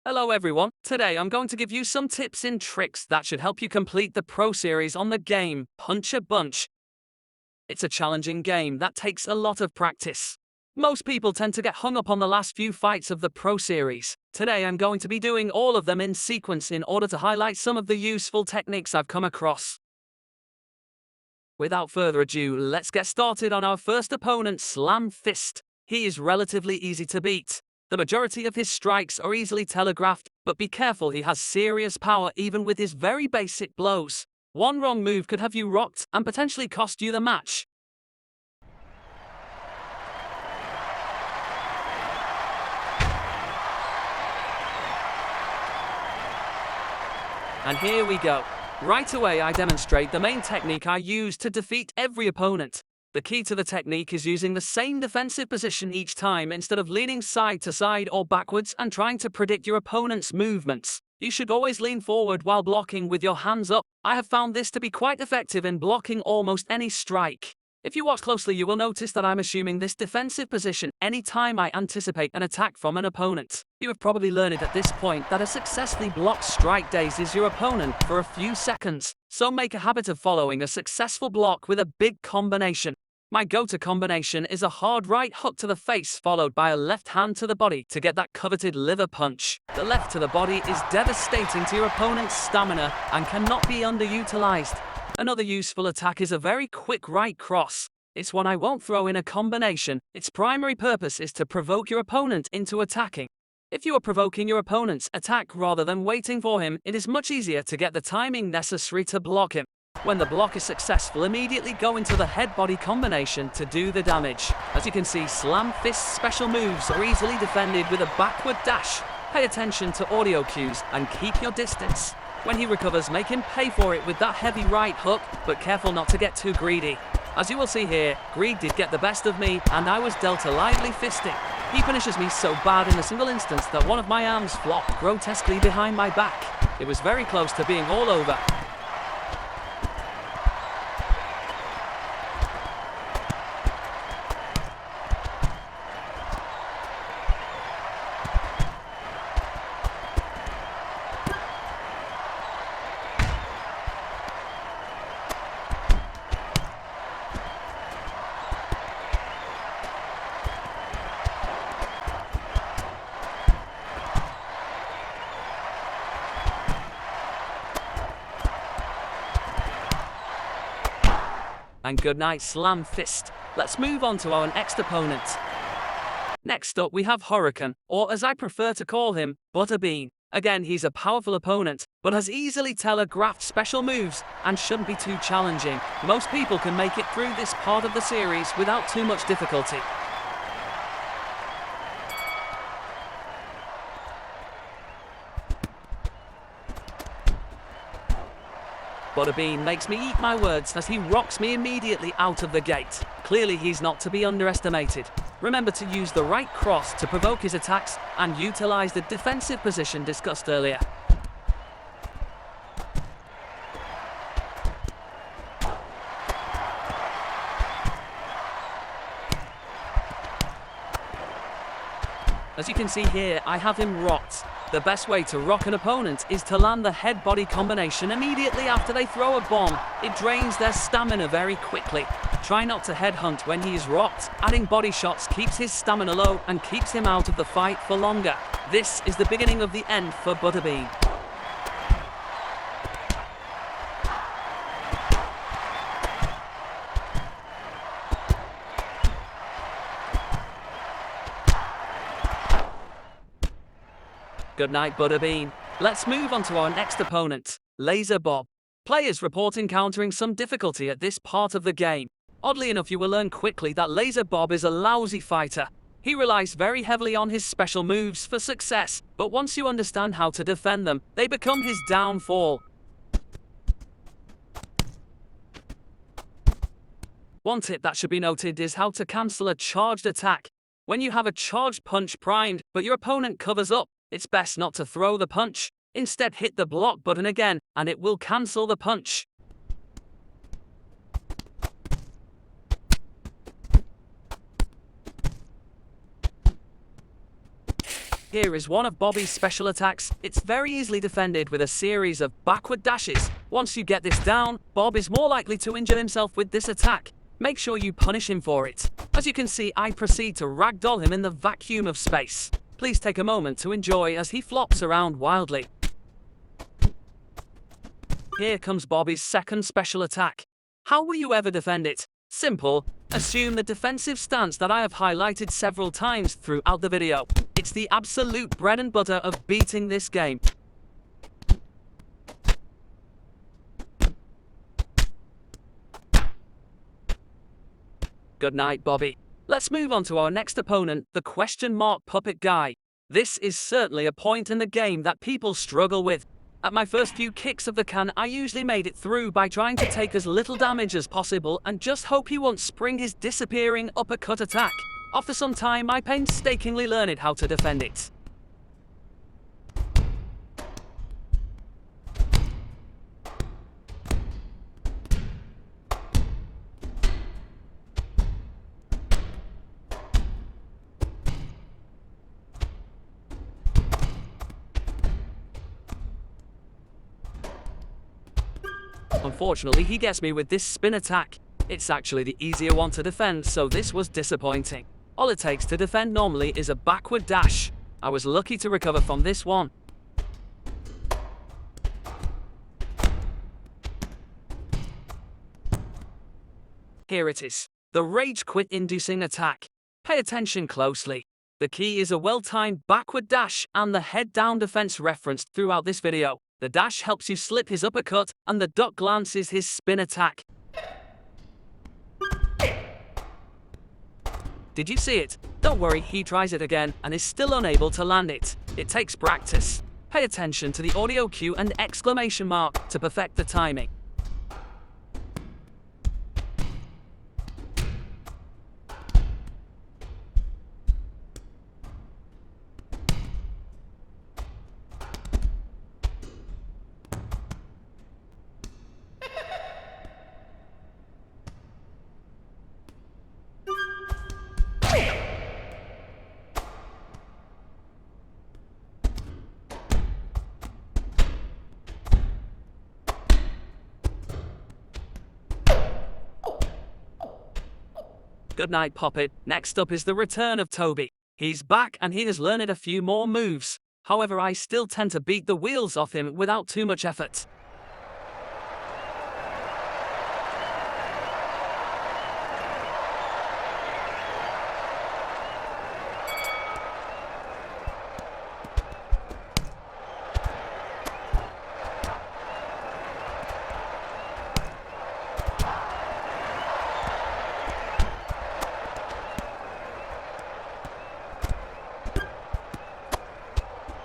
Hello everyone, today I'm going to give you some tips and tricks that should help you complete the Pro Series on the game Punch a Bunch. It's a challenging game that takes a lot of practice. Most people tend to get hung up on the last few fights of the Pro Series. Today I'm going to be doing all of them in sequence in order to highlight some of the useful techniques I've come across. Without further ado, let's get started on our first opponent, Slamfist. He is relatively easy to beat. The majority of his strikes are easily telegraphed, but be careful, he has serious power even with his very basic blows. One wrong move could have you rocked and potentially cost you the match. And here we go. Right away I demonstrate the main technique I use to defeat every opponent. The key to the technique is using the same defensive position each time instead of leaning side to side or backwards and trying to predict your opponent's movements. You should always lean forward while blocking with your hands up. I have found this to be quite effective in blocking almost any strike. If you watch closely, you will notice that I'm assuming this defensive position anytime I anticipate an attack from an opponent. You have probably learned at this point that a successfully blocked strike dazes your opponent for a few seconds, so make a habit of following a successful block with a big combination. My go-to combination is a hard right hook to the face followed by a left hand to the body to get that coveted liver punch. The left to the body is devastating to your opponent's stamina and cannot be underutilized. Another useful attack is a very quick right cross. It's one I won't throw in a combination. Its primary purpose is to provoke your opponent into attacking. If you are provoking your opponent's attack rather than waiting for him, it is much easier to get the timing necessary to block him. When the block is successful, immediately go into the head-body combination to do the damage. As you can see, Slamfist's special moves are easily defended with a backward dash. Pay attention to audio cues and keep your distance. When he recovers, make him pay for it with that heavy right hook, but careful not to get too greedy. As you will see here, greed did get the best of me and I was dealt a lively fisting. He punishes me so bad in a single instance that one of my arms flopped grotesquely behind my back. It was very close to being all over. And good night, Slamfist. Let's move on to our next opponent. Next up we have Hurrican, or as I prefer to call him, Butterbean. Again, he's a powerful opponent, but has easily telegraphed special moves and shouldn't be too challenging. Most people can make it through this part of the series without too much difficulty. Butterbean makes me eat my words as he rocks me immediately out of the gate. Clearly he's not to be underestimated. Remember to use the right cross to provoke his attacks and utilize the defensive position discussed earlier. As you can see here, I have him rocked. The best way to rock an opponent is to land the head-body combination immediately after they throw a bomb. It drains their stamina very quickly. Try not to headhunt when he is rocked. Adding body shots keeps his stamina low and keeps him out of the fight for longer. This is the beginning of the end for Butterbean. Good night, Butterbean. Let's move on to our next opponent, Lazer Bob. Players report encountering some difficulty at this part of the game. Oddly enough, you will learn quickly that Lazer Bob is a lousy fighter. He relies very heavily on his special moves for success, but once you understand how to defend them, they become his downfall. One tip that should be noted is how to cancel a charged attack. When you have a charged punch primed, but your opponent covers up, it's best not to throw the punch. Instead, hit the block button again, and it will cancel the punch. Here is one of Bobby's special attacks. It's very easily defended with a series of backward dashes. Once you get this down, Bob is more likely to injure himself with this attack. Make sure you punish him for it. As you can see, I proceed to ragdoll him in the vacuum of space. Please take a moment to enjoy as he flops around wildly. Here comes Bobby's second special attack. How will you ever defend it? Simple. Assume the defensive stance that I have highlighted several times throughout the video. It's the absolute bread and butter of beating this game. Good night, Bobby. Let's move on to our next opponent, the question mark puppet guy. This is certainly a point in the game that people struggle with. At my first few kicks of the can, I usually made it through by trying to take as little damage as possible and just hope he won't spring his disappearing uppercut attack. After some time, I painstakingly learned how to defend it. Unfortunately, he gets me with this spin attack. It's actually the easier one to defend, so this was disappointing. All it takes to defend normally is a backward dash. I was lucky to recover from this one. Here it is, the rage quit inducing attack. Pay attention closely. The key is a well-timed backward dash and the head down defense referenced throughout this video. The dash helps you slip his uppercut, and the duck glance is his spin attack. Did you see it? Don't worry, he tries it again and is still unable to land it. It takes practice. Pay attention to the audio cue and exclamation mark to perfect the timing. Good night, Puppet. Next up is the return of Toby. He's back and he has learned a few more moves. However, I still tend to beat the wheels off him without too much effort.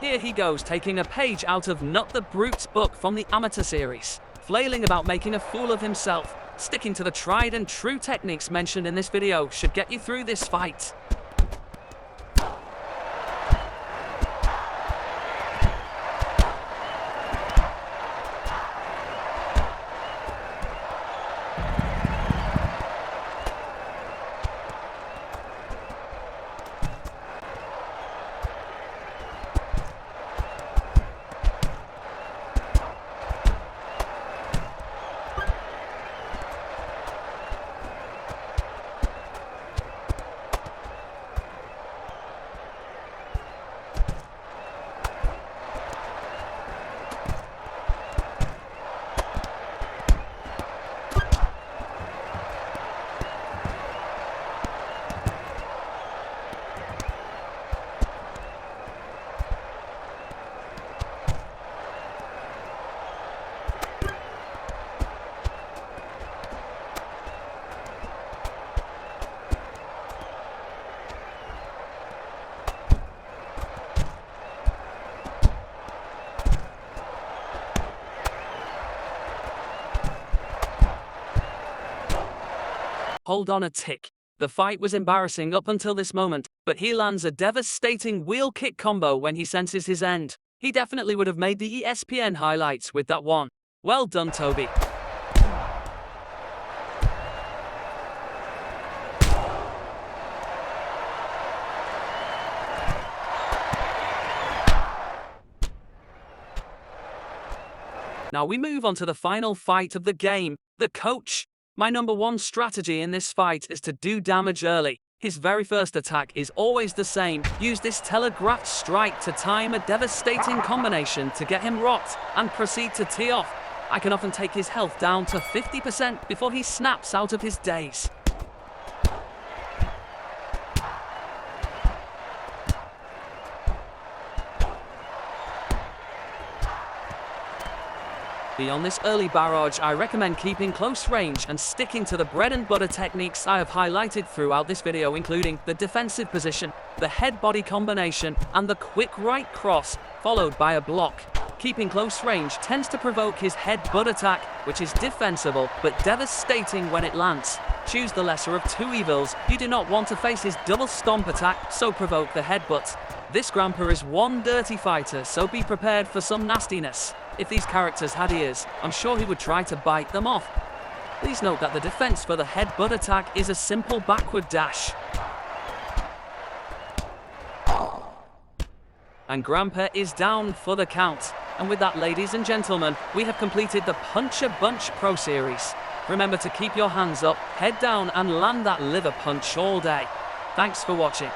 Here he goes, taking a page out of Nut the Brute's book from the amateur series, flailing about making a fool of himself. Sticking to the tried and true techniques mentioned in this video should get you through this fight. Hold on a tick. The fight was embarrassing up until this moment, but he lands a devastating wheel kick combo when he senses his end. He definitely would have made the ESPN highlights with that one. Well done, Toby. Now we move on to the final fight of the game, the coach. My number one strategy in this fight is to do damage early. His very first attack is always the same. Use this telegraphed strike to time a devastating combination to get him rocked and proceed to tee off. I can often take his health down to 50% before he snaps out of his daze. Beyond this early barrage, I recommend keeping close range and sticking to the bread and butter techniques I have highlighted throughout this video, including the defensive position, the head-body combination, and the quick right cross, followed by a block. Keeping close range tends to provoke his head-butt attack, which is defensible but devastating when it lands. Choose the lesser of two evils. You do not want to face his double stomp attack, so provoke the headbutt. This grandpa is one dirty fighter, so be prepared for some nastiness. If these characters had ears, I'm sure he would try to bite them off. Please note that the defense for the headbutt attack is a simple backward dash. And Grandpa is down for the count. And with that, ladies and gentlemen, we have completed the Punch-a-Bunch Pro Series. Remember to keep your hands up, head down, and land that liver punch all day. Thanks for watching.